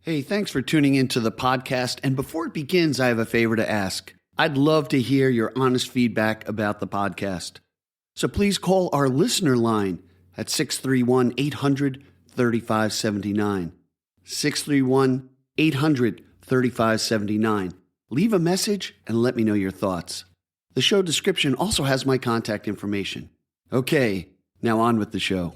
Hey, thanks for tuning into the podcast. And before it begins, I have a favor to ask. I'd love to hear your honest feedback about the podcast. So please call our listener line at 631-800-3579. 631-800-3579. Leave a message and let me know your thoughts. The show description also has my contact information. Okay, now on with the show.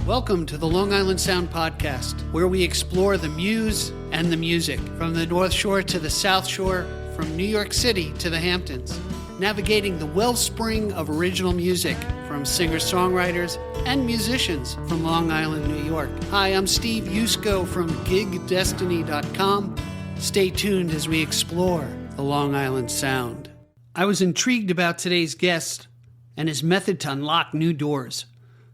Welcome to the Long Island Sound Podcast, where we explore the muse and the music, from the North Shore to the South Shore, from New York City to the Hamptons, navigating the wellspring of original music from singer-songwriters and musicians from Long Island, New York. Hi, I'm Steve Yusko from GigDestiny.com. Stay tuned as we explore the Long Island Sound. I was intrigued about today's guest and his method to unlock new doors,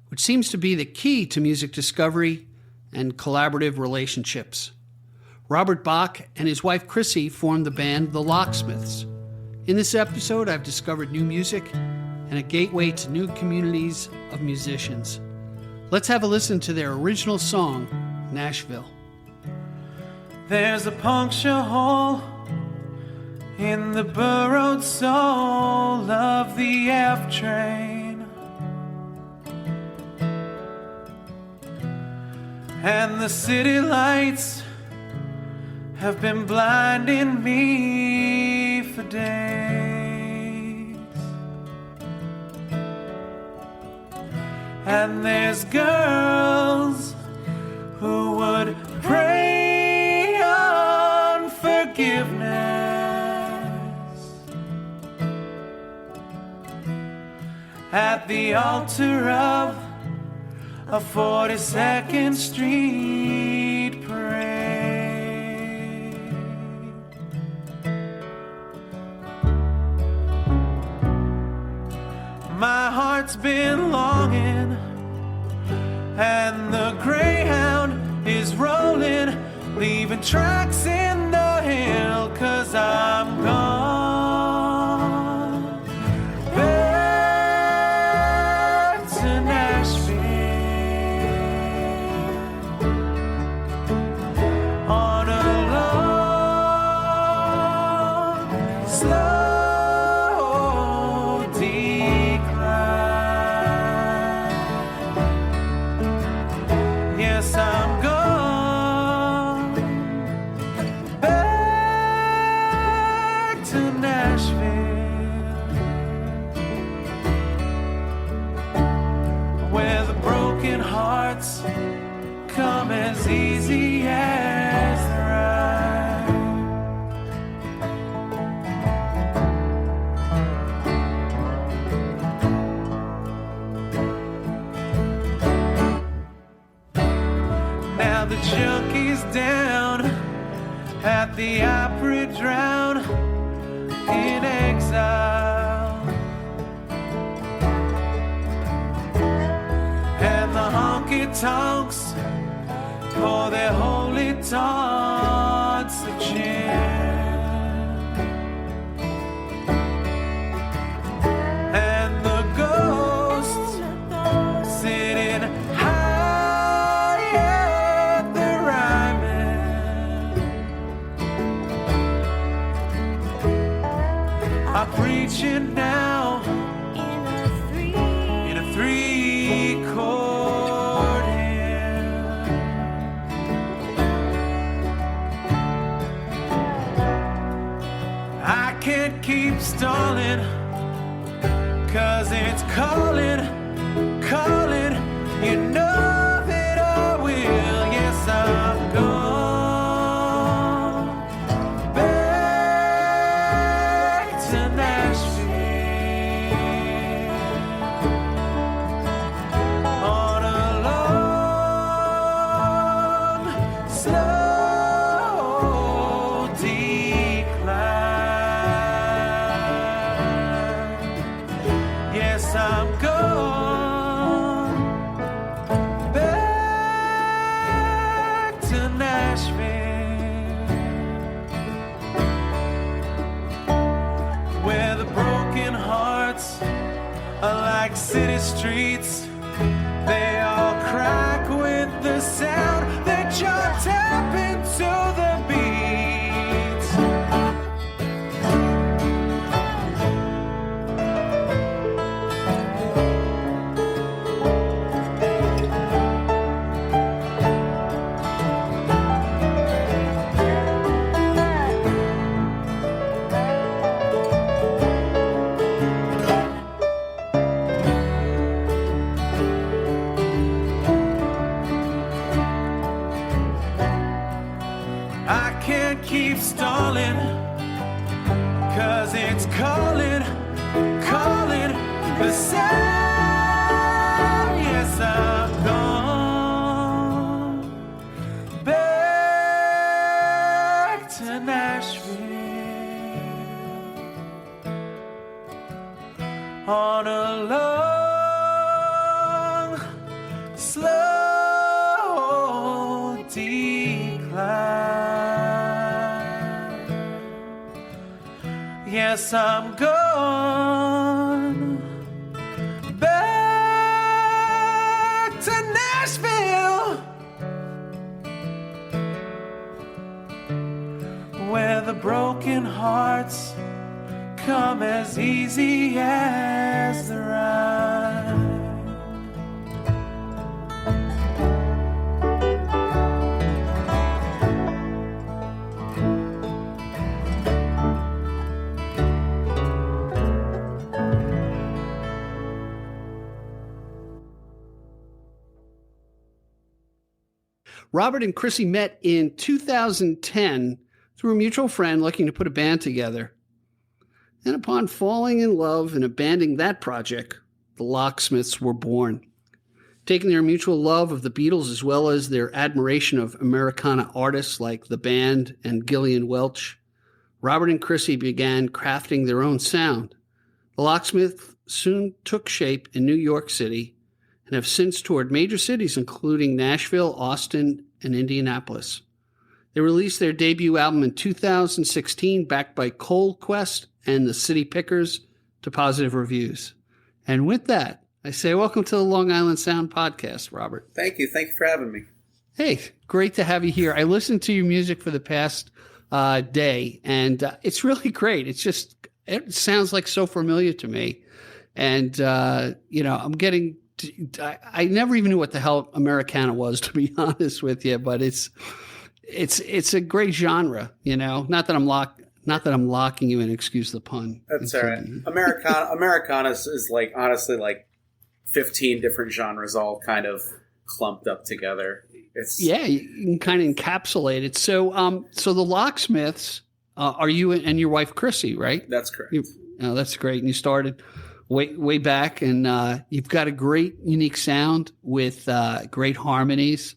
which seems to be the key to music discovery and collaborative relationships. Robert Bach and his wife Chrissy formed the band The Locksmiths. In this episode, I've discovered new music and a gateway to new communities of musicians. Let's have a listen to their original song, Nashville. There's a puncture hole in the burrowed soul of the F train. And the city lights have been blinding me for days. And there's girls who would pray on forgiveness at the altar of a 42nd Street parade. My heart's been longing, and the Greyhound is rolling, leaving tracks in the hill, 'cause I'm gone. Back to Nashville. Come as easy as the ride. Now the junkie's down at the Opry, drown in exile, and the honky-tonks pour their holy taunts of chant, and the ghosts sitting high at the ryman are preaching now in a three-chord hymn. I can't keep stalling, 'cause it's calling, calling. You know that I will. Yes, I'm gone. Back to Nashville on a long, slow decline. Yes, I'm gone. keep stalling, 'cause it's calling, calling the sound. Yes, I'm gone back to Nashville on a long, slow decline. Yes, I'm gone back to Nashville, where the broken hearts come as easy as the ride. Robert and Chrissy met in 2010 through a mutual friend looking to put a band together. And upon falling in love and abandoning that project, the Locksmiths were born. Taking their mutual love of the Beatles as well as their admiration of Americana artists like the band and Gillian Welch, Robert and Chrissy began crafting their own sound. The Locksmiths soon took shape in New York City and have since toured major cities including Nashville, Austin, and Indianapolis. They released their debut album in 2016, backed by Cold Quest and the City Pickers, to positive reviews. And with that, I say welcome to the Long Island Sound Podcast, Robert. Thank you. Thank you for having me. Hey, great to have you here. I listened to your music for the past day, and it's really great. It sounds like so familiar to me. And, I'm getting... I never even knew what the hell Americana was, to be honest with you, but it's a great genre, Not that I'm locking you in. Excuse the pun. That's all right. Americana is like honestly like 15 different genres all kind of clumped up together. You can kind of encapsulate it. So the Locksmiths are you and your wife Chrissy, right? That's correct. That's great. And you started way back, and you've got a great, unique sound with great harmonies.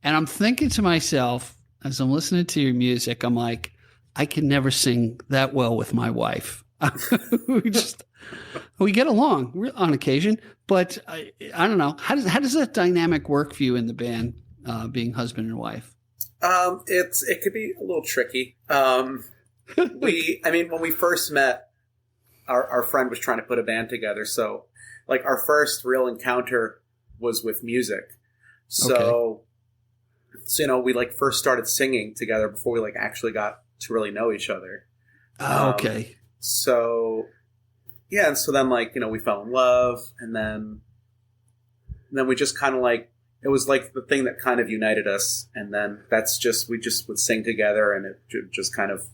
And I'm thinking to myself, as I'm listening to your music, I'm like, I can never sing that well with my wife. we get along on occasion, but I don't know. How does that dynamic work for you in the band, being husband and wife? It could be a little tricky. When we first met, our friend was trying to put a band together. So like our first real encounter was with music. So we like first started singing together before we like actually got to really know each other. Okay. So and so then like, we fell in love, and then we just kind of like, it was like the thing that kind of united us. And then we just would sing together, and it just kind of,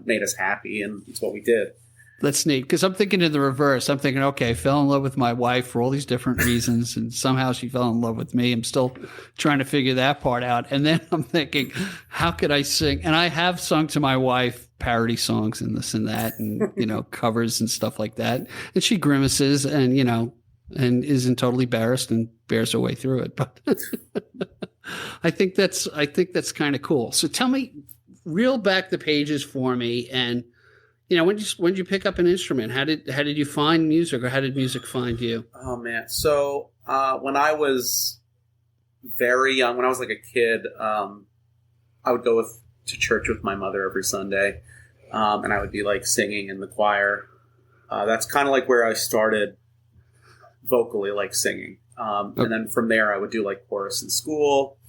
made us happy, and it's what we did. That's neat, because I'm thinking in the reverse. I'm thinking, okay, I fell in love with my wife for all these different reasons, and somehow she fell in love with me. I'm still trying to figure that part out. And then I'm thinking, how could I sing? And I have sung to my wife parody songs and this and that, and, covers and stuff like that. And she grimaces and, and isn't totally embarrassed and bears her way through it. But I think that's kind of cool. So tell me, reel back the pages for me, and when did you pick up an instrument? How did you find music, or how did music find you? Oh man! So when I was very young, when I was like a kid, I would go to church with my mother every Sunday, and I would be like singing in the choir. That's kind of like where I started vocally, like singing. And then from there, I would do like chorus in school,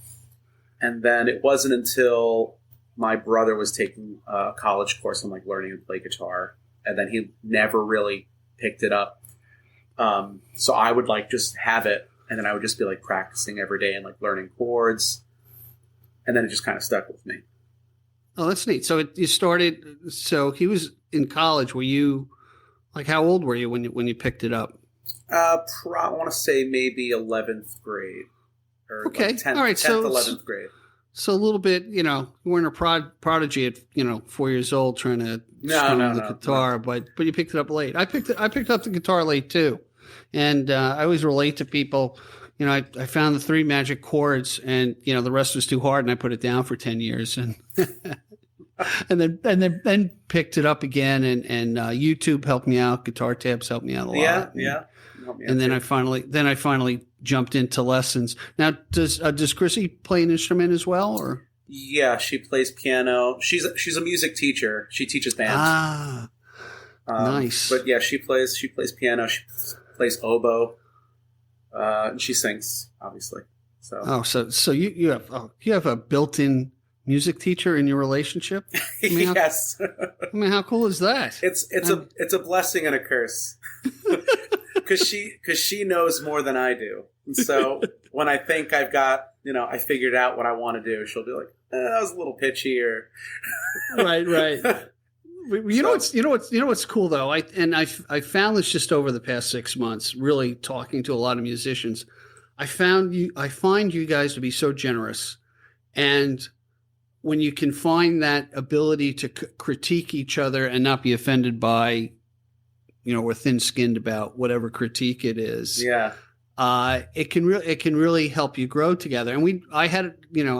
and then it wasn't until my brother was taking a college course on like learning to play guitar, and then he never really picked it up. So I would like just have it, and then I would just be like practicing every day and like learning chords, and then it just kind of stuck with me. Oh, that's neat. So so he was in college. Were you like, how old were you when you picked it up? I want to say maybe 11th grade. Or okay. like 10th, all right. 10th, 11th grade. So a little bit, you weren't a prodigy at 4 years old trying to strum the guitar, but you picked it up late. I picked up the guitar late too, and I always relate to people. I found the 3 magic chords, and the rest was too hard, and I put it down for 10 years, and and then picked it up again, and YouTube helped me out. Guitar tabs helped me out a lot. Yeah. And then I finally jumped into lessons. Now, does Chrissy play an instrument as well, or? Yeah, she plays piano. She's a music teacher. She teaches band. Nice. But yeah, she plays piano. She plays oboe, and she sings, obviously. So you have a built-in music teacher in your relationship? Yes. How cool is that? It's a blessing and a curse. Because she knows more than I do. And so when I think I've got, I figured out what I want to do, she'll be like, that was a little pitchy, or right. You know what's cool though. I found this just over the past 6 months, really talking to a lot of musicians. I find you guys to be so generous, and when you can find that ability to critique each other and not be offended by, we're thin-skinned about whatever critique it is. Yeah. It can really help you grow together. And I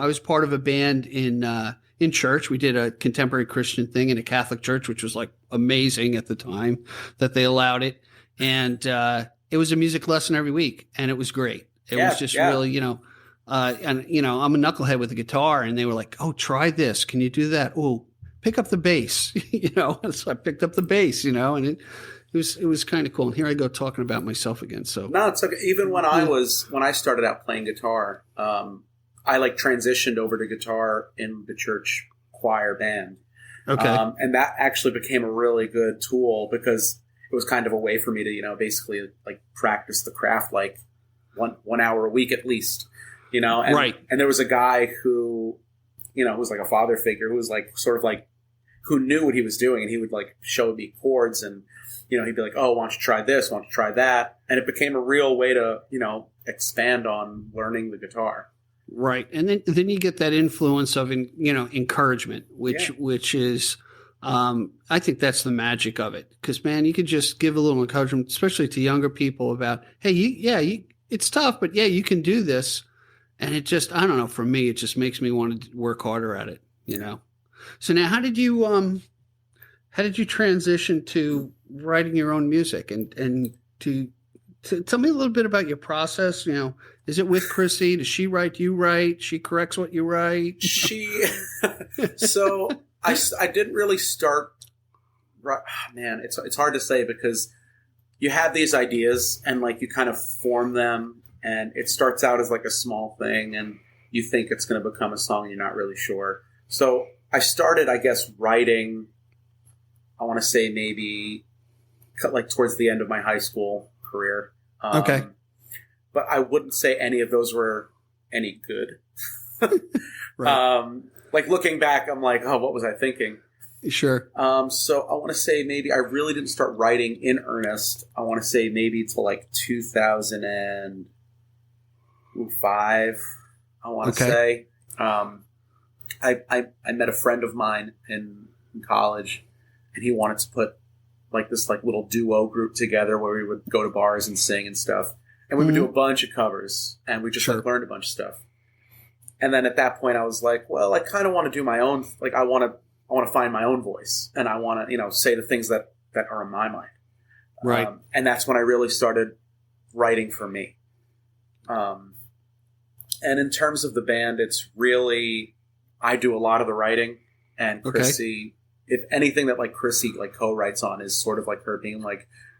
was part of a band in church. We did a contemporary Christian thing in a Catholic church, which was like amazing at the time that they allowed it. And it was a music lesson every week, and it was great. It was just really, and I'm a knucklehead with a guitar, and they were like, "Oh, try this. Can you do that? Oh, pick up the bass." So I picked up the bass, and it was kind of cool. And here I go talking about myself again. So no, it's like even when I started out playing guitar, I transitioned over to guitar in the church choir band. Okay, and that actually became a really good tool because it was kind of a way for me to basically practice the craft one hour a week at least. And, right. And there was a guy who, was like a father figure who was who knew what he was doing, and he would show me chords, and he'd be like, "Oh, why don't you try this? Why don't you try that?" And it became a real way to expand on learning the guitar. Right, and then you get that influence of encouragement, which is I think that's the magic of it, because man, you could just give a little encouragement, especially to younger people, about hey, it's tough, but you can do this. And it just, I don't know, for me, it just makes me want to work harder at it, So now how did you transition to writing your own music and to tell me a little bit about your process? Is it with Chrissy? Does she write, you write? She corrects what you write? So I didn't really start, man, it's hard to say because you have these ideas and you kind of form them. And it starts out as a small thing, and you think it's going to become a song, and you're not really sure. So I started, I guess, writing, I want to say maybe towards the end of my high school career. Okay. But I wouldn't say any of those were any good. Right. Looking back, I'm like, oh, what was I thinking? Sure. So I want to say maybe I really didn't start writing in earnest. I want to say maybe till 2005, I want to say. I met a friend of mine in college, and he wanted to put this little duo group together where we would go to bars and sing and stuff. And we would do a bunch of covers, and we just learned a bunch of stuff. And then at that point I was like, well, I kind of want to do my own, I want to find my own voice, and I want to, say the things that are in my mind. Right. And that's when I really started writing for me. And in terms of the band, it's really, I do a lot of the writing, and Chrissy, if anything that Chrissy co-writes on is sort of her being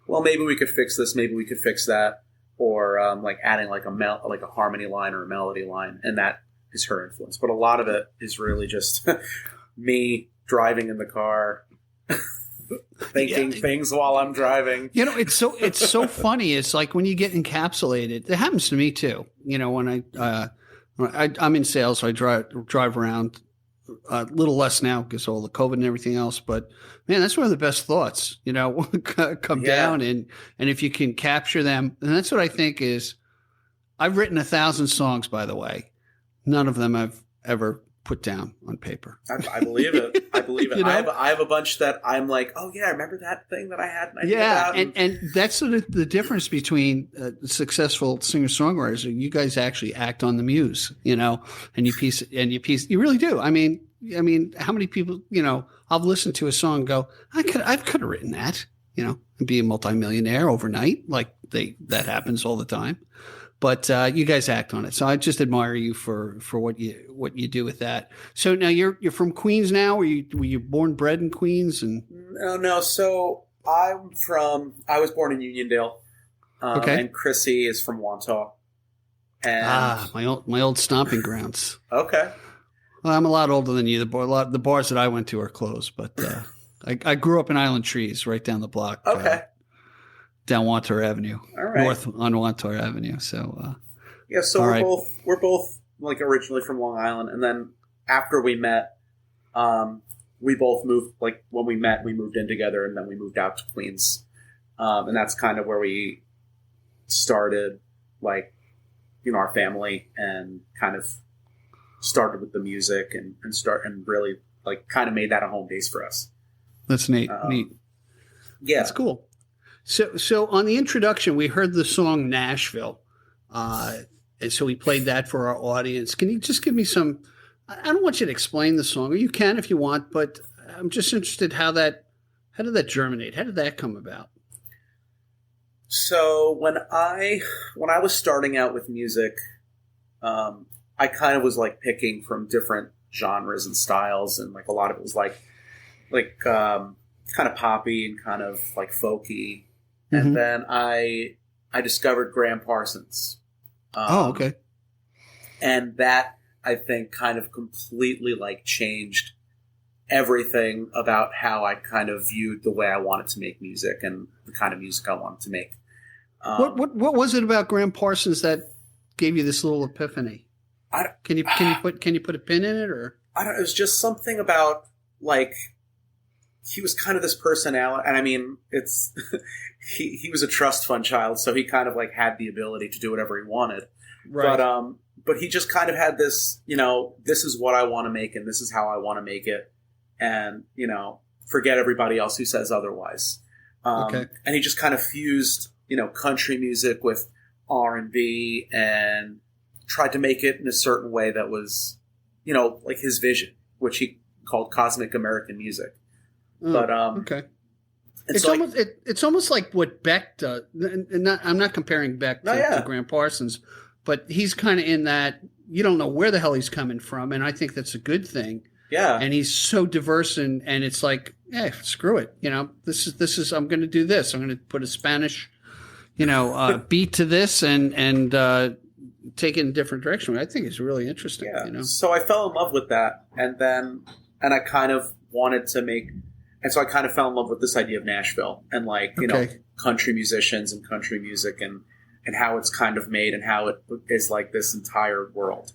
well, maybe we could fix this, maybe we could fix that, or adding a harmony line or a melody line, and that is her influence. But a lot of it is really just me driving in the car, thinking things while I'm driving. It's so funny. It's when you get encapsulated. It happens to me too. When I'm in sales, so I drive around a little less now because of all the COVID and everything else. But man, that's one of the best thoughts. Come down and if you can capture them, and that's what I think is. I've written 1,000 songs, by the way. None of them I've ever put down on paper. I believe it. I believe it. You know? I have a bunch that I'm like, oh yeah, I remember that thing that I had an idea Yeah, about. and that's sort of the difference between successful singer-songwriters. You guys actually act on the muse, you know, and you really do. I mean, how many people, you know, I've listened to a song and go, I could have written that, you know, and be a multimillionaire overnight. Like that happens all the time. But you guys act on it, so I just admire you for what you do with that. So now you're from Queens now. Were you born, bred in Queens? And No. So I was born in Uniondale, okay, and Chrissy is from Wantagh. And my old stomping grounds. Okay. Well, I'm a lot older than you. The bars that I went to are closed, but I grew up in Island Trees, right down the block. Okay. Down Wantagh Avenue, all right. North on Wantagh Avenue. So yeah, so we're both like originally from Long Island, and then after we met, we both moved. Like when we met, we moved in together, and then we moved out to Queens, and that's kind of where we started, like, you know, our family, and kind of started with the music, and really like kind of made that a home base for us. That's neat. Neat. Yeah, that's cool. So on the introduction, we heard the song Nashville, and so we played that for our audience. Can you just give me some? I don't want you to explain the song, or you can if you want, but I'm just interested how did that germinate? How did that come about? So when I was starting out with music, I kind of was like picking from different genres and styles, and like a lot of it was like kind of poppy and kind of like folky. Mm-hmm. And then I discovered Graham Parsons. Okay. And that, I think, kind of completely like changed everything about how I kind of viewed the way I wanted to make music and the kind of music I wanted to make. What was it about Graham Parsons that gave you this little epiphany? Can you put a pin in it, or? I don't know. It was just something about, like, he was kind of this personality, and I mean, it's he was a trust fund child, so he kind of like had the ability to do whatever he wanted. Right. But he just kind of had this, you know, this is what I want to make, and this is how I want to make it, and, you know, forget everybody else who says otherwise. Okay. And he just kind of fused, you know, country music with R&B, and tried to make it in a certain way that was, you know, like his vision, which he called cosmic American music. But okay, it's almost like what Beck does. And I'm not comparing Beck to Graham Parsons, but he's kind of in that you don't know where the hell he's coming from, and I think that's a good thing. Yeah, and he's so diverse, and it's like, yeah, screw it, you know. This is I'm going to do this. I'm going to put a Spanish, you know, beat to this, and take it in a different direction. I think it's really interesting. Yeah. You know, so I fell in love with that, and I kind of wanted to make. And so I kind of fell in love with this idea of Nashville and, like, you know, country musicians and country music and how it's kind of made and how it is like this entire world.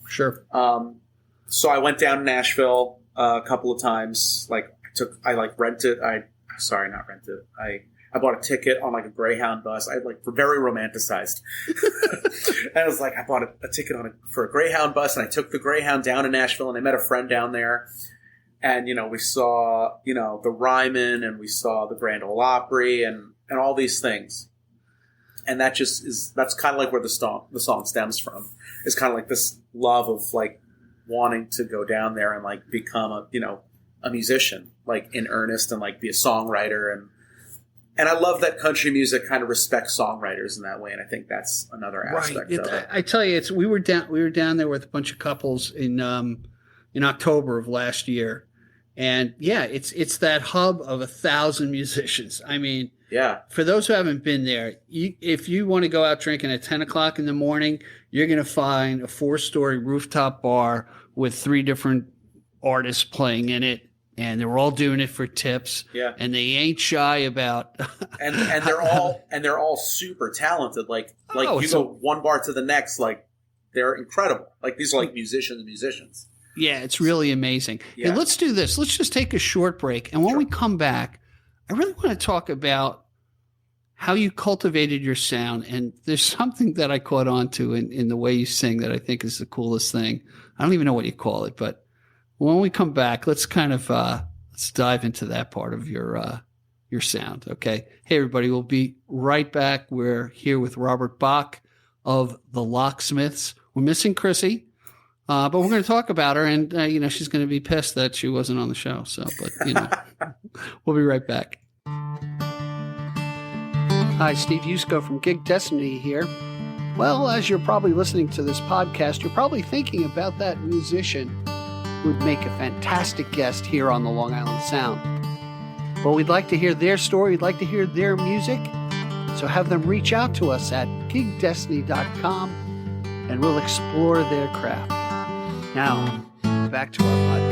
Sure. So I went down to Nashville a couple of times. I bought a ticket on like a Greyhound bus. I like very romanticized. And I was like, I bought a ticket for a Greyhound bus, and I took the Greyhound down to Nashville, and I met a friend down there. And, you know, we saw, you know, the Ryman, and we saw the Grand Ole Opry, and all these things. And that's kind of like where the song stems from. It's kind of like this love of, like, wanting to go down there and, like, become a musician, like, in earnest, and, like, be a songwriter. And I love that country music kind of respects songwriters in that way. And I think that's another aspect of it. I tell you, we were down there with a bunch of couples in October of last year. And yeah, it's that hub of 1,000 musicians. I mean, yeah. For those who haven't been there, if you want to go out drinking at 10 o'clock in the morning, you're going to find a 4-story rooftop bar with 3 different artists playing in it, and they're all doing it for tips. Yeah, and they ain't shy about. and they're all super talented. Like you go one bar to the next, like they're incredible. Like these are like musicians. Yeah, it's really amazing. Yeah. Hey, let's do this. Let's just take a short break. And when we come back, I really want to talk about how you cultivated your sound. And there's something that I caught on to in the way you sing that I think is the coolest thing. I don't even know what you call it, but when we come back, let's kind of let's dive into that part of your sound. Okay. Hey, everybody, we'll be right back. We're here with Robert Bach of the Locksmiths. We're missing Chrissy, but we're going to talk about her, and she's going to be pissed that she wasn't on the show. So, but we'll be right back. Hi, Steve Yusko from Gig Destiny here. Well, as you're probably listening to this podcast, you're probably thinking about that musician who would make a fantastic guest here on the Long Island Sound. Well, we'd like to hear their story. We'd like to hear their music. So have them reach out to us at gigdestiny.com and we'll explore their craft. Now, back to our podcast.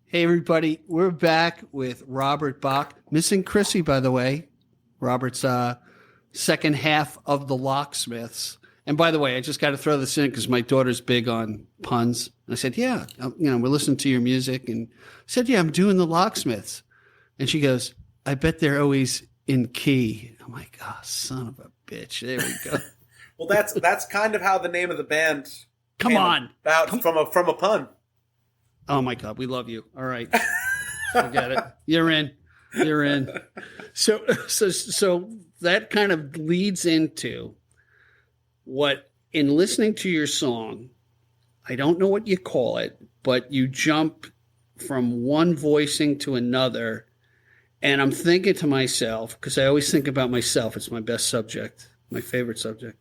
Hey, everybody. We're back with Robert Bach. Missing Chrissy, by the way. Robert's second half of the Locksmiths. And by the way, I just got to throw this in because my daughter's big on puns. And I said, yeah, we're listening to your music. And I said, yeah, I'm doing the Locksmiths. And she goes, I bet they're always in key. I'm like, oh, son of a bitch. There we go. Well, that's kind of how the name of the band Come on. About from a pun. Oh, my God. We love you. All right. Forget it. You're in. So that kind of leads into what, in listening to your song, I don't know what you call it, but you jump from one voicing to another. And I'm thinking to myself, because I always think about myself, it's my best subject, my favorite subject,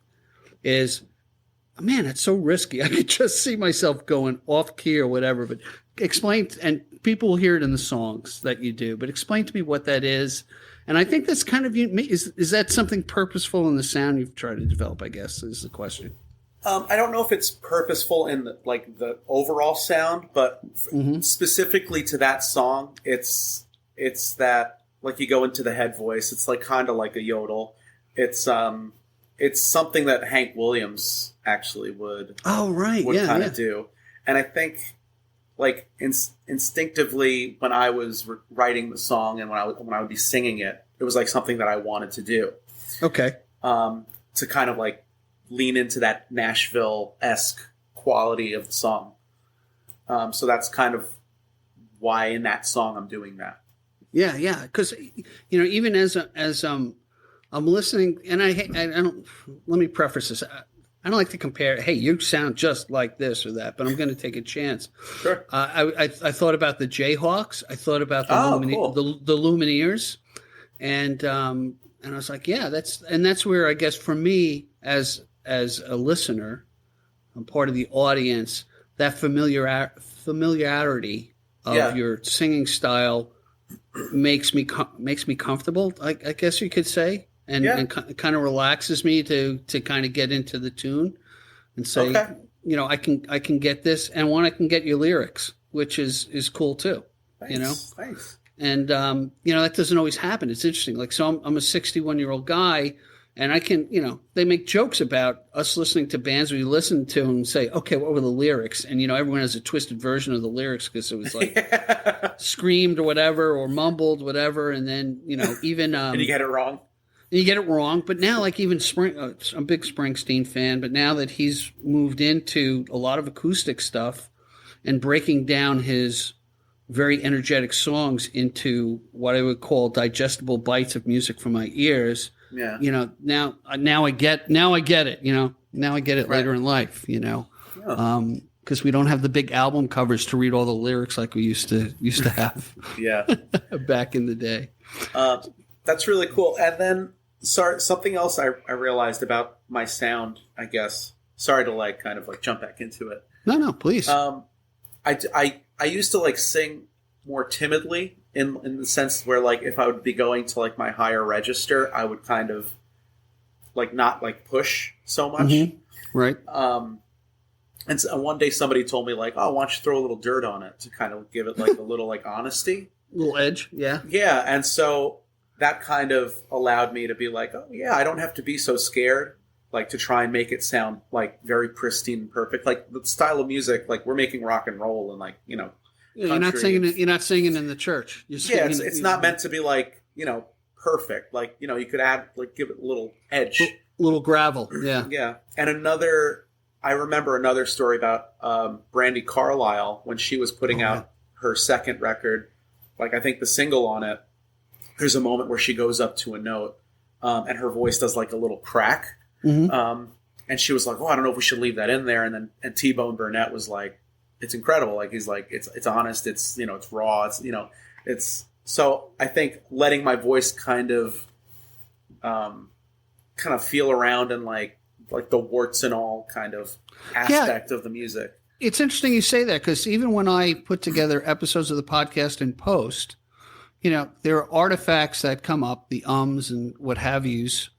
is, man, that's so risky. I could just see myself going off key or whatever, but explain, and people will hear it in the songs that you do, but explain to me what that is. And I think that's kind of, is that something purposeful in the sound you've tried to develop, I guess, is the question. I don't know if it's purposeful in the overall sound, but specifically to that song, it's that, like, you go into the head voice. It's like kind of like a yodel. It's something that Hank Williams actually would kind of do. And I think, like, instinctively, when I was writing the song and when I would be singing it, it was like something that I wanted to do. Okay. To kind of like lean into that Nashville-esque quality of the song. So that's kind of why in that song I'm doing that. Yeah. Because even as I'm listening, and I don't. Let me preface this. I don't like to compare. Hey, you sound just like this or that, but I'm going to take a chance. Sure. I thought about the Jayhawks. I thought about the Lumineers, and I was like, yeah, that's where I guess for me as a listener, I'm part of the audience. That familiarity of your singing style makes me comfortable. I guess you could say. And kind of relaxes me to kind of get into the tune and say, I can get this, and I can get your lyrics, which is cool too. Nice. And that doesn't always happen. It's interesting. Like, so I'm a 61-year-old guy, and I can, they make jokes about us listening to bands we listen to and say, okay, what were the lyrics? And everyone has a twisted version of the lyrics because it was like screamed or whatever, or mumbled whatever, and then even and you get it wrong. You get it wrong, but now, like, even I'm a big Springsteen fan, but now that he's moved into a lot of acoustic stuff and breaking down his very energetic songs into what I would call digestible bites of music for my ears. Yeah. Now I get it. Now I get it later in life. Because we don't have the big album covers to read all the lyrics like we used to have. Yeah. Back in the day. That's really cool. And then, something else I realized about my sound, I guess. Sorry to kind of jump back into it. No, please. I used to sing more timidly in the sense where if I would be going to my higher register, I would kind of not push so much. Mm-hmm. Right. And so one day somebody told me oh, why don't you throw a little dirt on it to kind of give it a little honesty. A little edge. Yeah. Yeah. And so that kind of allowed me to be oh yeah, I don't have to be so scared. like to try and make it sound like very pristine and perfect. Like the style of music, like we're making rock and roll and like, you know, You're not singing it. You're not singing in the church. You're yeah, singing, it's not meant to be like, you know, perfect. Like, you know, you could add, like, give it a little edge. Little gravel. Yeah. Yeah. And I remember another story about Brandy Carlisle when she was putting out her second record. Like, I think the single on it, there's a moment where she goes up to a note and her voice does like a little crack. Mm-hmm. And she was like, oh, I don't know if we should leave that in there. And T-Bone Burnett was like, it's incredible. Like, he's like, it's honest. It's, you know, it's raw. It's, you know, it's, so I think letting my voice kind of feel around and like the warts and all kind of aspect of the music. It's interesting you say that, because even when I put together episodes of the podcast in post, you know, there are artifacts that come up, the ums and what have yous.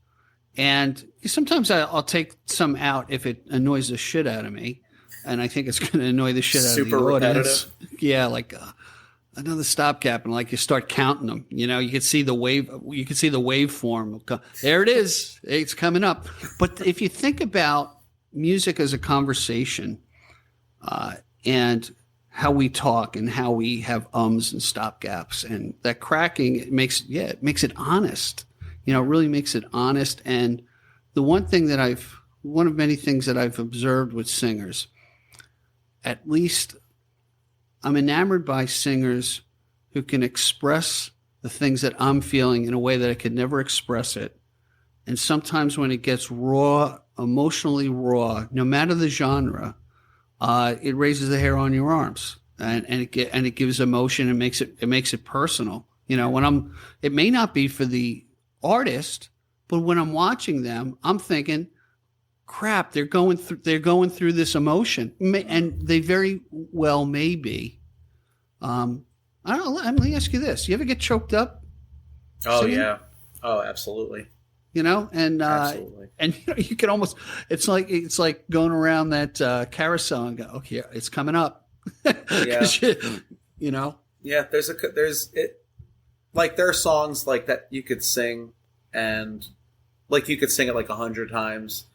And sometimes I'll take some out if it annoys the shit out of me. And I think it's going to annoy the shit out of the audience. Repetitive. Yeah, like another stopgap, and like you start counting them. You know, you can see the wave. You can see the waveform. There it is. It's coming up. But if you think about music as a conversation, and how we talk and how we have ums and stopgaps, and that cracking, it makes it honest. You know, it really makes it honest. And the one of many things that I've observed with singers, at least I'm enamored by singers who can express the things that I'm feeling in a way that I could never express it. And sometimes when it gets raw, emotionally raw, no matter the genre, it raises the hair on your arms, and it gives emotion and makes it personal. You know, it may not be for the artist, but when I'm watching them, I'm thinking, crap, they're going through this emotion, and they very well may be. I don't know. Let me ask you this: you ever get choked up? Oh singing? Yeah. Oh, absolutely. You know, and Absolutely. And you know, you can almost, it's like going around that carousel and go, okay, it's coming up. Yeah. You know. Yeah, there are songs like that you could sing, and like you could sing it like 100 times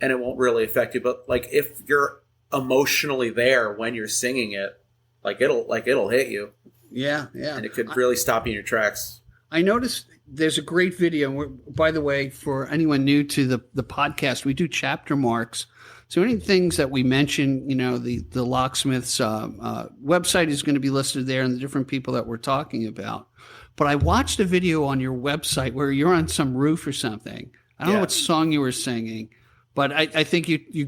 and it won't really affect you. But like if you're emotionally there when you're singing it, it'll hit you. Yeah, yeah. And it could really stop you in your tracks. I noticed there's a great video. By the way, for anyone new to the podcast, we do chapter marks. So any things that we mention, you know, the Locksmiths website is going to be listed there, and the different people that we're talking about. But I watched a video on your website where you're on some roof or something. I don't know what song you were singing, but I think you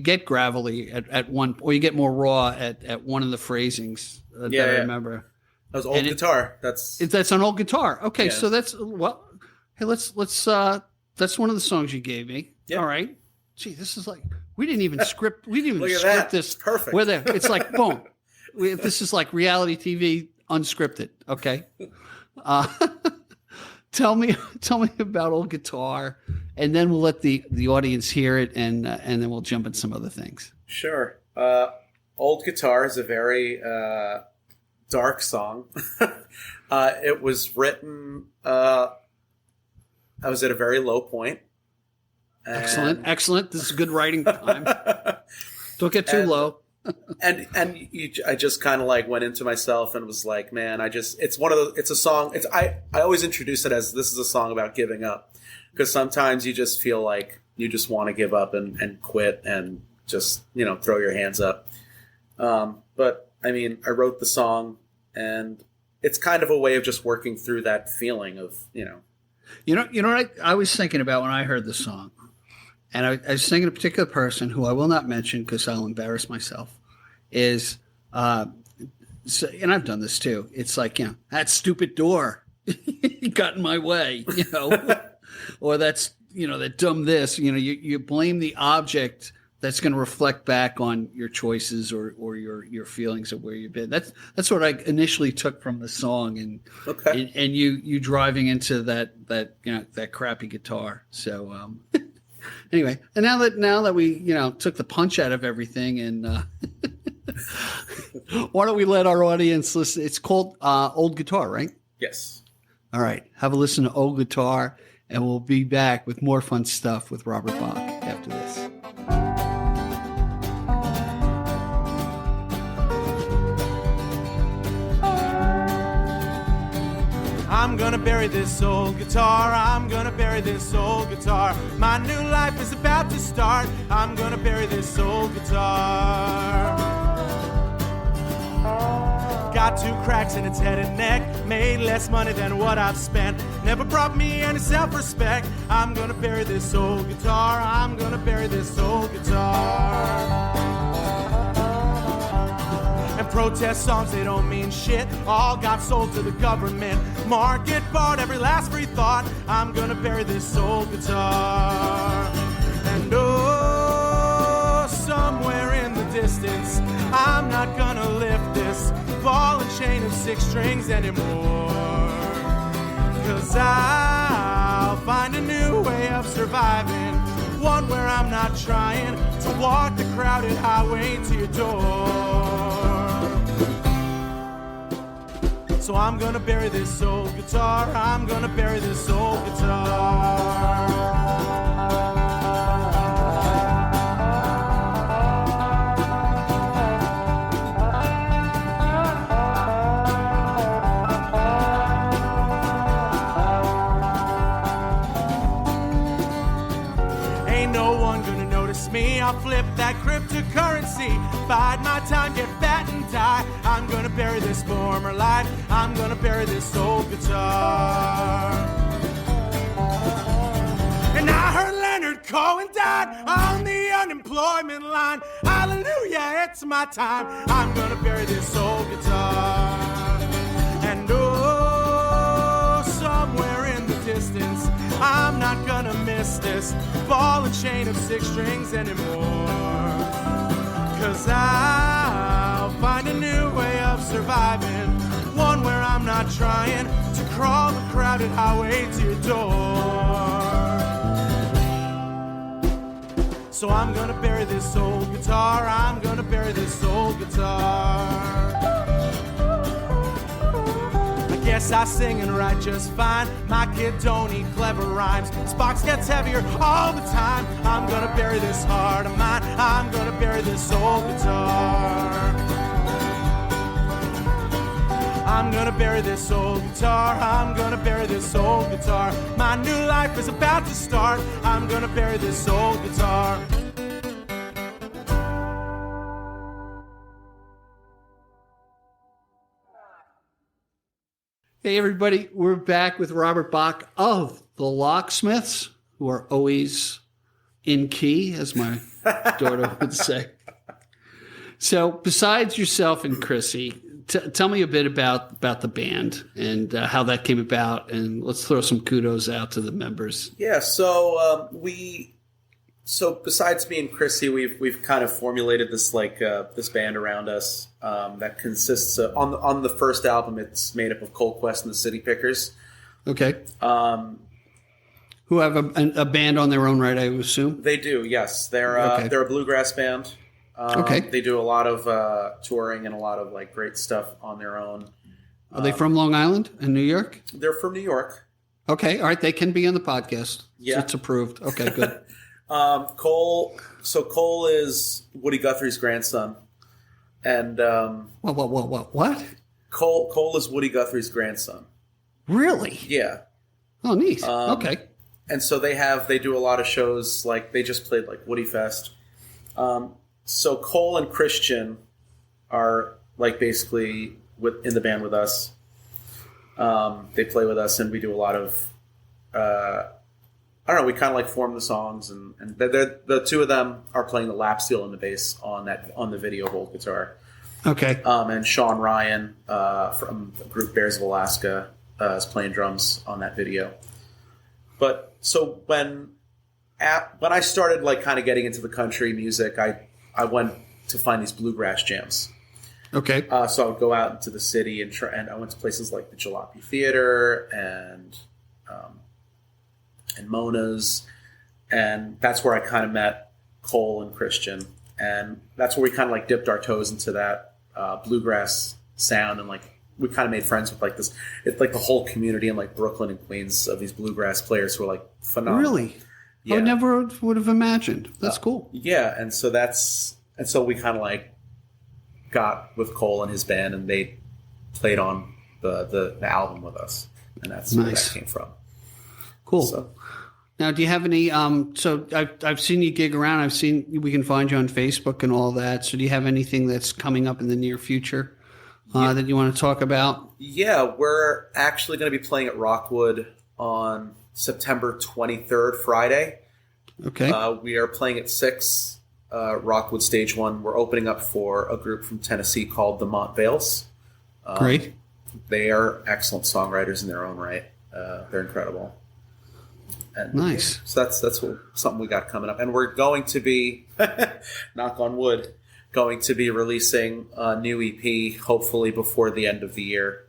get gravelly at one, or you get more raw at one of the phrasings that I remember. That was old guitar. That's on old guitar. Okay, so that's hey, let's that's one of the songs you gave me. Yep. All right. Gee, this is like we didn't even script this. Perfect. We're there. It's like boom. This is like reality TV unscripted. Okay. Tell me about old guitar, and then we'll let the audience hear it, and then we'll jump into some other things. Sure. Old Guitar is a very dark song. It was written. I was at a very low point. Excellent. This is good writing time. Don't get too low. I just kind of like went into myself and was like, man, it's a song. I always introduce it as, this is a song about giving up, because sometimes you just feel like you just want to give up and quit and just, you know, throw your hands up. But I mean, I wrote the song, and it's kind of a way of just working through that feeling of, you know. You know what I was thinking about when I heard the song, and I was thinking a particular person who I will not mention because I'll embarrass myself, is, so, and I've done this too. It's like, you know, that stupid door got in my way, you know, or that's, you know, that dumb this, you know, you blame the object that's going to reflect back on your choices or your feelings of where you've been. That's what I initially took from the song, and you driving into that you know, that crappy guitar. So anyway, and now that we, you know, took the punch out of everything, and why don't we let our audience listen? It's called Old Guitar, right? Yes. All right, have a listen to Old Guitar, and we'll be back with more fun stuff with Robert Bach after this. I'm gonna bury this old guitar, I'm gonna bury this old guitar. My new life is about to start, I'm gonna bury this old guitar. Got 2 cracks in its head and neck, made less money than what I've spent. Never brought me any self-respect. I'm gonna bury this old guitar, I'm gonna bury this old guitar. And protest songs, they don't mean shit, all got sold to the government. Market bought every last free thought. I'm gonna bury this old guitar. And oh, somewhere in the distance, I'm not gonna lift this ball and chain of 6 strings anymore. 'Cause I'll find a new way of surviving, one where I'm not trying to walk the crowded highway to your door. So I'm gonna bury this old guitar, I'm gonna bury this old guitar. Ain't no one gonna notice me, I'll flip that cryptocurrency, bide my time, get fat and die. I'm gonna bury this former life, I'm gonna bury this old guitar. And I heard Leonard Cohen died on the unemployment line. Hallelujah, it's my time, I'm gonna bury this old guitar. And oh, somewhere in the distance, I'm not gonna miss this ball and chain of 6 strings anymore. 'Cause I'll find a new way of surviving, one where I'm not trying to crawl the crowded highway to your door. So I'm gonna bury this old guitar, I'm gonna bury this old guitar. I guess I sing and write just fine, my kid don't eat clever rhymes. This box gets heavier all the time, I'm gonna bury this heart of mine, I'm gonna bury this old guitar. I'm gonna bury this old guitar, I'm gonna bury this old guitar. My new life is about to start, I'm gonna bury this old guitar. Hey, everybody, we're back with Robert Bach of the Locksmiths, who are always in key, as my daughter would say. So besides yourself and Chrissy, tell me a bit about the band and how that came about, and let's throw some kudos out to the members. Yeah, so so besides me and Chrissy, we've kind of formulated this this band around us that consists of, on the first album, it's made up of Cold Quest and the City Pickers. Okay. Who have a band on their own, right? I assume they do. Yes, they're a bluegrass band. Okay. They do a lot of touring and a lot of great stuff on their own. Are they from Long Island in New York? They're from New York. Okay, all right. They can be on the podcast. Yeah, it's approved. Okay, good. Cole is Woody Guthrie's grandson, and what? Cole is Woody Guthrie's grandson. Really? Yeah. Oh, neat. Okay. And so they do a lot of shows. They just played Woody Fest. So Cole and Christian are basically in the band with us. They play with us, and we do a lot of. I don't know. We kind of form the songs, and the two of them are playing the lap steel and the bass on the video Hold guitar. Okay. And Sean Ryan from the group Bears of Alaska is playing drums on that video. But so when I started kind of getting into the country music, I went to find these bluegrass jams. Okay. So I would go out into the city and I went to places like the Jalopy Theater and Mona's, and that's where I kind of met Cole and Christian, and that's where we kind of dipped our toes into that bluegrass sound and we kind of made friends with like this. It's like the whole community in like Brooklyn and Queens of these bluegrass players who are like phenomenal. Really? Yeah. I never would have imagined. That's cool. Yeah, and so we kind of like got with Cole and his band, and they played on the album with us, and that's where that came from. Cool. So. Now, do you have any? So I've seen you gig around. I've seen we can find you on Facebook and all that. So do you have anything that's coming up in the near future that you want to talk about? Yeah, we're actually going to be playing at Rockwood on September 23rd, Friday. Okay. We are playing at 6, Rockwood Stage 1. We're opening up for a group from Tennessee called the Montvales. Great. They are excellent songwriters in their own right. They're incredible. And nice. So that's something we got coming up. And we're going to be, knock on wood, going to be releasing a new EP hopefully before the end of the year.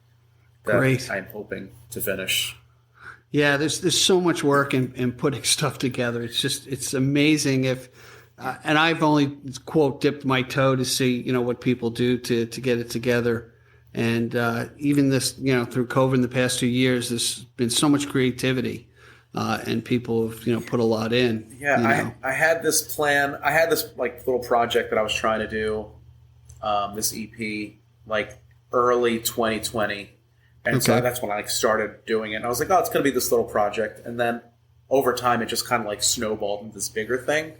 Great. I'm hoping to finish. Yeah, there's so much work in putting stuff together. It's amazing if, and I've only, quote, dipped my toe to see, what people do to get it together. And even this, through COVID in the past 2 years, there's been so much creativity. And people have, put a lot in. Yeah, I had this plan. I had this like little project that I was trying to do, this EP, like early 2020, and so that's when I started doing it. And I was like, oh, it's going to be this little project, and then over time, it just kind of like snowballed into this bigger thing.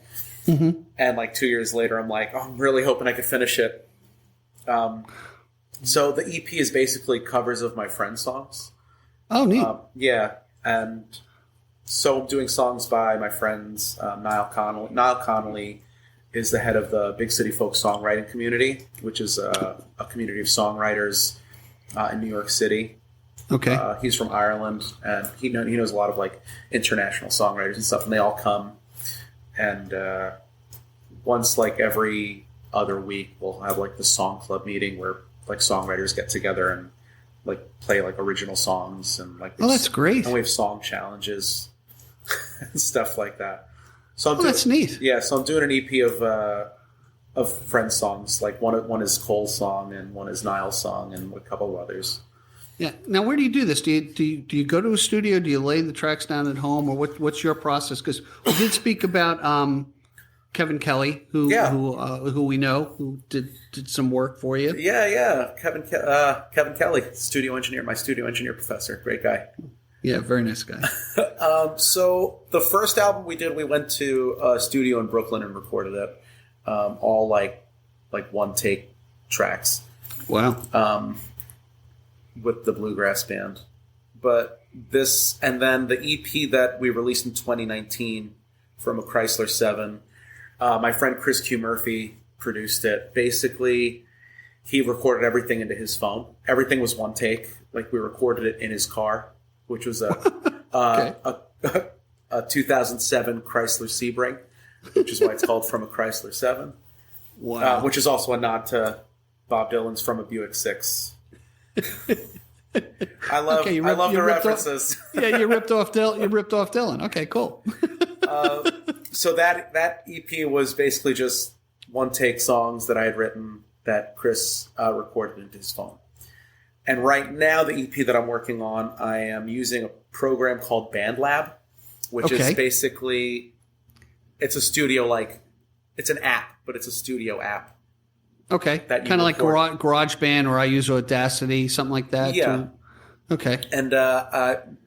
Mm-hmm. And like 2 years later, I'm like, oh, I'm really hoping I could finish it. So the EP is basically covers of my friends' songs. Oh, neat. Yeah, and. So I'm doing songs by my friends, Niall Connolly. Niall Connolly is the head of the Big City Folk Songwriting Community, which is a community of songwriters in New York City. Okay. He's from Ireland, and he knows a lot of like international songwriters and stuff, and they all come. And once like every other week, we'll have like the song club meeting where like songwriters get together and like play like original songs and like. Oh, that's great. And we have song challenges. And stuff like that. So that's neat. Yeah, so I'm doing an EP of friend songs. Like one is Cole's song and one is Niall's song and a couple of others. Yeah. Now, where do you do this? Do you go to a studio? Do you lay the tracks down at home, or what's your process? Because we did speak about Kevin Kelly, who we know, who did some work for you. Yeah. Kevin Kelly, my studio engineer professor, great guy. Yeah, very nice guy. So the first album we did, we went to a studio in Brooklyn and recorded it, all like one take tracks. Wow. With the bluegrass band, but this and then the EP that we released in 2019 from a Chrysler 7. My friend Chris Q Murphy produced it. Basically, he recorded everything into his phone. Everything was one take. Like we recorded it in his car, which was a 2007 Chrysler Sebring, which is why it's called From a Chrysler 7. Wow. Which is also a nod to Bob Dylan's From a Buick 6. I love the references. You ripped off Dylan. Okay, cool. So that EP was basically just one take songs that I had written that Chris recorded into his phone. And right now, the EP that I'm working on, I am using a program called BandLab, which is basically, it's a studio, it's an app, but it's a studio app. Okay. Kind of like GarageBand, or I use Audacity, something like that. Yeah. Okay. And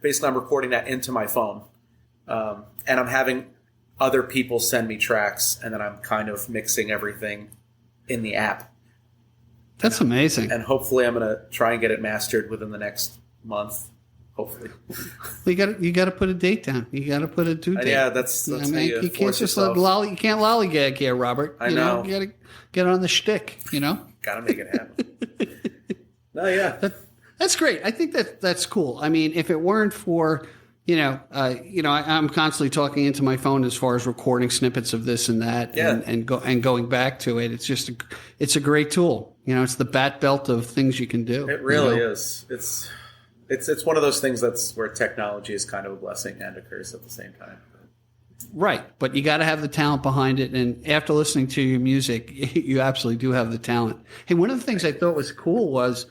basically, I'm recording that into my phone. And I'm having other people send me tracks, and then I'm kind of mixing everything in the app. That's amazing. And hopefully I'm going to try and get it mastered within the next month. Hopefully. You got to put a date down. You got to put a due date. Yeah, that's how you can't just yourself. you can't lollygag here, Robert. I know. You got to get on the shtick, Got to make it happen. No, yeah. That's great. I think that's cool. I mean, if it weren't for I'm constantly talking into my phone as far as recording snippets of this and that, and going back to it. It's a great tool. It's the bat belt of things you can do. It really is. It's one of those things that's where technology is kind of a blessing and a curse at the same time. Right, but you got to have the talent behind it. And after listening to your music, you absolutely do have the talent. Hey, one of the things I thought was cool was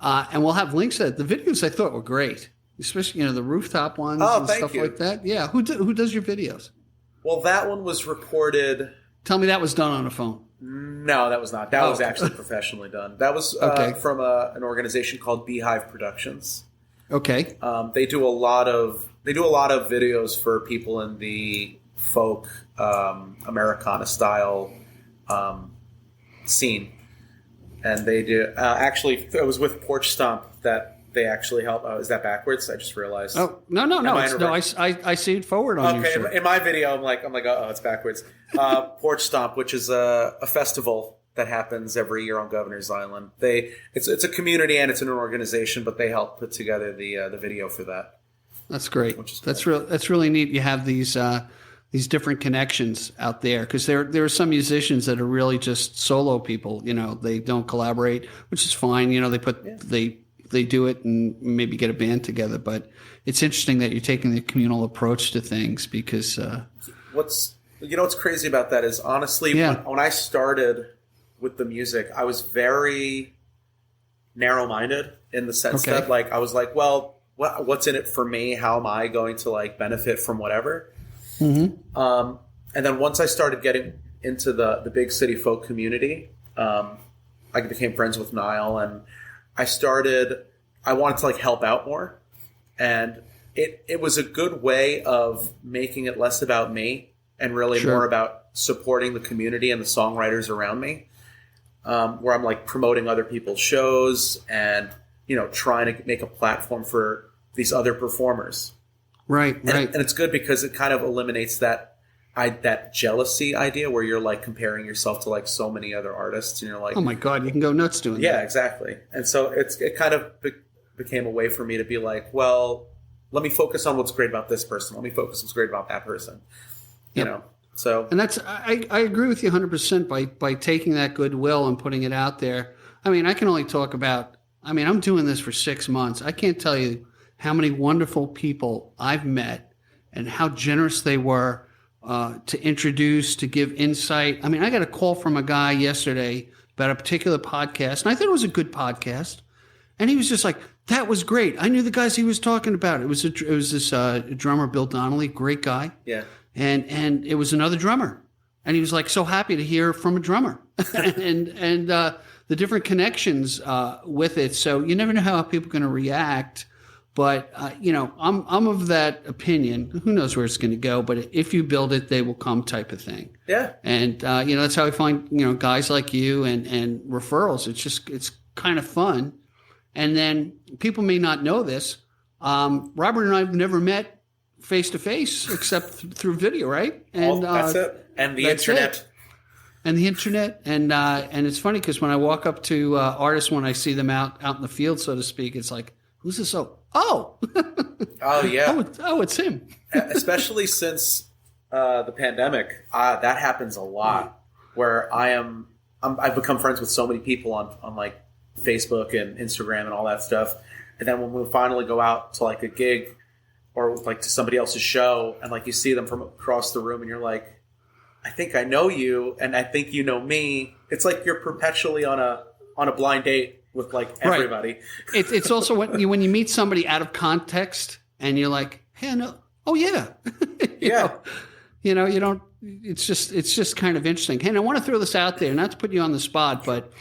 and we'll have links to it. The videos I thought were great, especially the rooftop ones and thank stuff you. like that. Yeah, who does your videos? Well, that one was recorded. Tell me that was done on a phone. No, that was not. That was actually professionally done. That was from an organization called Beehive Productions. Okay. They do a lot of videos for people in the folk Americana style scene, and they do. Actually, it was with Porch Stomp that they actually help. Oh, is that backwards? I just realized. Oh no! I see it forward on your shirt. In my video, I'm like, oh, it's backwards. Porch Stomp, which is a festival that happens every year on Governor's Island. It's a community and it's an organization, but they help put together the video for that. That's great. Which is cool. That's really neat. You have these different connections out there, because there are some musicians that are really just solo people. They don't collaborate, which is fine. They do it and maybe get a band together. But it's interesting that you're taking the communal approach to things, because what's crazy about that is, honestly, when I started with the music, I was very narrow-minded in the sense that, like, I was like, well, what's in it for me? How am I going to, like, benefit from whatever? Mm-hmm. And then once I started getting into the big city folk community, I became friends with Niall, and I wanted to, like, help out more. And it was a good way of making it less about me and really more about supporting the community and the songwriters around me, where I'm, like, promoting other people's shows and, trying to make a platform for these other performers. Right. And it's good because it kind of eliminates that jealousy idea where you're, like, comparing yourself to, like, so many other artists, and you're like, oh my God, you can go nuts doing that. Yeah, exactly. And so it kind of became a way for me to be like, well, let me focus on what's great about this person. Let me focus on what's great about that person. So. And that's, I agree with you 100% by taking that goodwill and putting it out there. I mean, I can only talk about, I'm doing this for 6 months. I can't tell you how many wonderful people I've met and how generous they were to introduce, to give insight. I got a call from a guy yesterday about a particular podcast, and I thought it was a good podcast. And he was just like, that was great. I knew the guys he was talking about. It was this drummer, Bill Donnelly, great guy. Yeah. And it was another drummer. And he was like so happy to hear from a drummer and the different connections with it. So you never know how people are going to react. But, I'm of that opinion. Who knows where it's going to go? But if you build it, they will come type of thing. Yeah. And, that's how I find, guys like you and referrals. It's kind of fun. And then people may not know this. Robert and I have never met face to face except through video, right? And that's it. And the internet. And the internet. And it's funny because when I walk up to artists, when I see them out in the field, so to speak, it's like, who's this? Oh, yeah. It's him. Especially since the pandemic, that happens a lot. Where I've become friends with so many people on like Facebook and Instagram and all that stuff, and then when we finally go out to, like, a gig or, like, to somebody else's show, and, like, you see them from across the room, and you're like, I think I know you, and I think you know me. It's like you're perpetually on a blind date with, like, everybody. Right. It's also when you meet somebody out of context, and you're like, hey, I know. Oh yeah, yeah. You don't. It's just kind of interesting. Hey, and I want to throw this out there, not to put you on the spot, but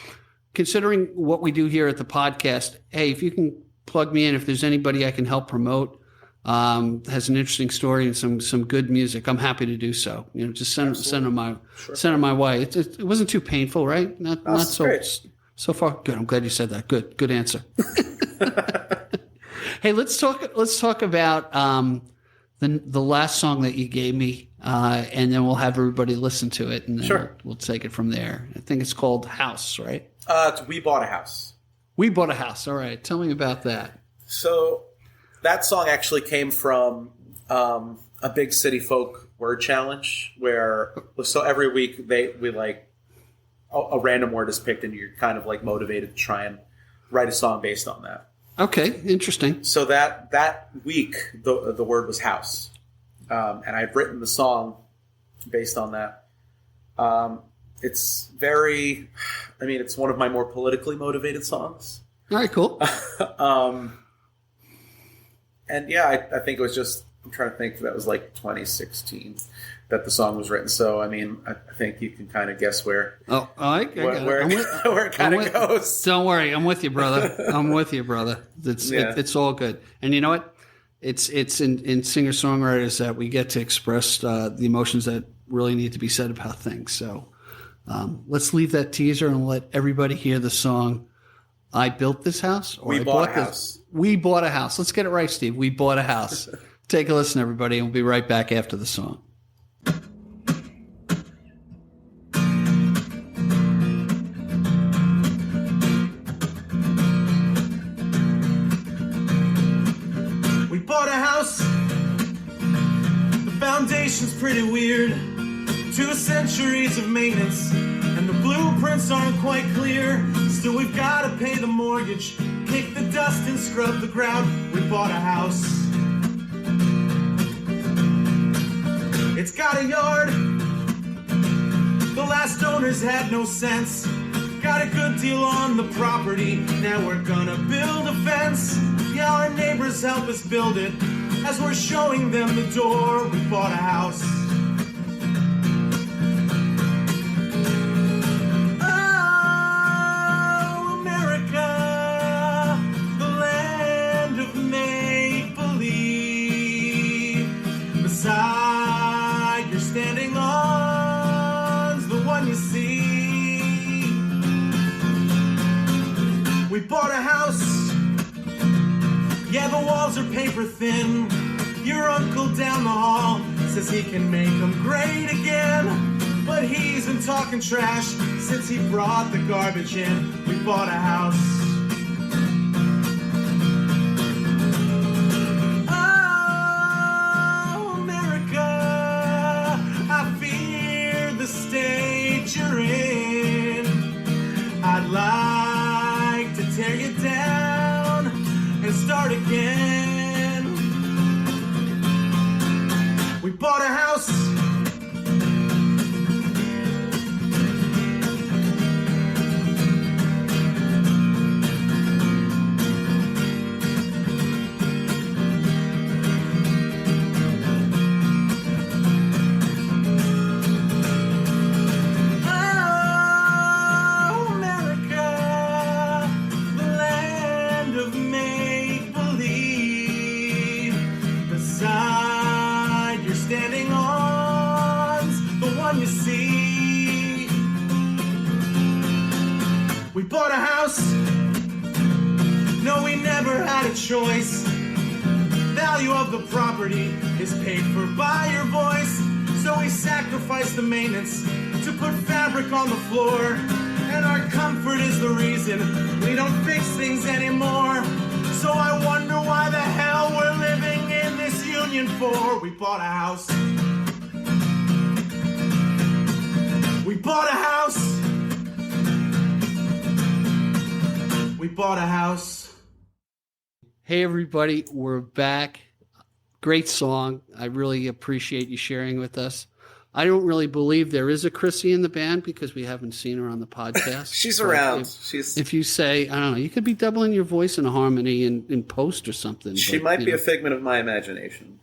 considering what we do here at the podcast, hey, if you can plug me in, if there's anybody I can help promote, has an interesting story and some good music, I'm happy to do so. Just send them my way. It wasn't too painful, right? Not so far. Good. I'm glad you said that. Good answer. Hey, let's talk about the last song that you gave me, and then we'll have everybody listen to it, and then we'll take it from there. I think it's called House, right? We Bought a House. We Bought a House. All right. Tell me about that. So that song actually came from a big city folk word challenge where, so every week we like a random word is picked and you're kind of like motivated to try and write a song based on that. Okay. Interesting. So that week, the word was house. And I've written the song based on that. It's one of my more politically motivated songs. All right, cool. And yeah, I think it was just, I'm trying to think, that was like 2016 that the song was written. So, I mean, I think you can kind of guess where where it kind of goes. Don't worry. I'm with you, brother. It's all good. And you know what? It's in singer-songwriters that we get to express the emotions that really need to be said about things. So let's leave that teaser and let everybody hear the song, I Built This House. Or We Bought a House. We Bought a House. Let's get it right, Steve. We Bought a House. Take a listen, everybody, and we'll be right back after the song. We bought a house. The foundation's pretty weird. 2 centuries of maintenance, and the blueprints aren't quite clear. Still, we've got to pay the mortgage, kick the dust and scrub the ground. We bought a house. It's got a yard. The last owners had no sense. Got a good deal on the property. Now we're gonna build a fence. Yeah, our neighbors help us build it. As we're showing them the door, we bought a house. Oh, America, the land of make-believe. Beside you're standing on's the one you see. We bought a house. Yeah, the walls are paper thin. Your uncle down the hall says he can make them great again. But he's been talking trash since he brought the garbage in. We bought a house. Oh, America, I fear the state you're in. I'd like to tear you down and start again. We bought a house. We bought a house. No, we never had a choice. Value of the property is paid for by your voice. So we sacrificed the maintenance to put fabric on the floor. And our comfort is the reason we don't fix things anymore. So I wonder why the hell we're living in this union for. We bought a house. We bought a house. We bought a house. Hey, everybody, we're back. Great song. I really appreciate you sharing with us. I don't really believe there is a Chrissy in the band because we haven't seen her on the podcast. She's around. If you say, I don't know, you could be doubling your voice in a harmony in post or something. She might be a figment of my imagination.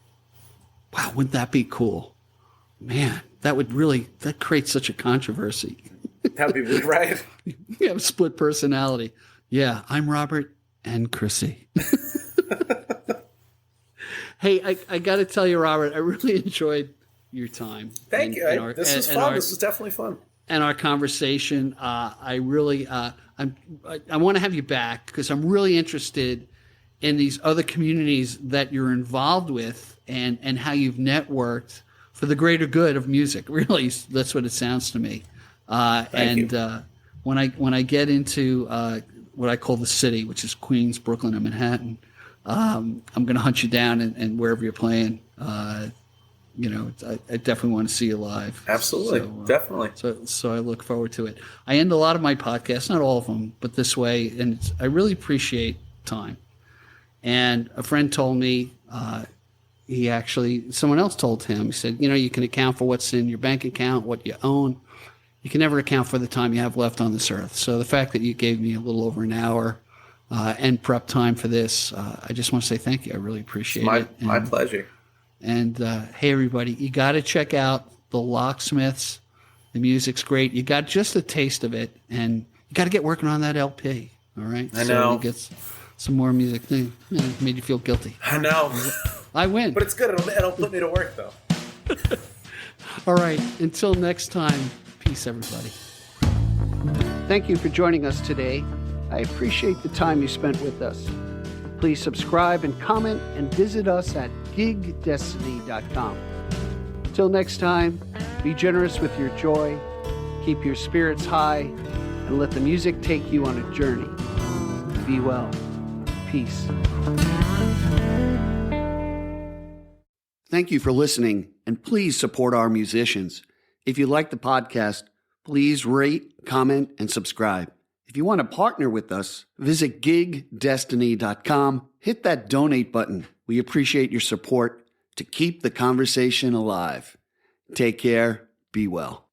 Wow, wouldn't that be cool? Man, that creates such a controversy. That would be really right. You have a split personality. Yeah, I'm Robert and Chrissy. Hey, I got to tell you, Robert, I really enjoyed your time. Thank you. This was fun. This was definitely fun. And our conversation, I really, I want to have you back because I'm really interested in these other communities that you're involved with and how you've networked for the greater good of music. Really, that's what it sounds to me. Thank you. When I get into what I call the city, which is Queens, Brooklyn, and Manhattan, I'm going to hunt you down and wherever you're playing. I definitely want to see you live. Absolutely, definitely. So I look forward to it. I end a lot of my podcasts, not all of them, but this way, and I really appreciate time. And a friend told me, someone else told him, he said, you can account for what's in your bank account, what you own. You can never account for the time you have left on this earth. So the fact that you gave me a little over an hour and prep time for this. I just want to say thank you. I really appreciate it. My pleasure. And hey, everybody, you got to check out the Locksmiths. The music's great. You got just a taste of it, and you got to get working on that LP. All right? I know. So you get some more music. Made you feel guilty. I know. I win. But it's good. It'll put me to work, though. All right. Until next time, peace, everybody. Thank you for joining us today. I appreciate the time you spent with us. Please subscribe and comment and visit us at gigdestiny.com. Till next time, be generous with your joy, keep your spirits high, and let the music take you on a journey. Be well. Peace. Thank you for listening, and please support our musicians. If you like the podcast, please rate, comment, and subscribe. If you want to partner with us, visit gigdestiny.com. Hit that donate button. We appreciate your support to keep the conversation alive. Take care. Be well.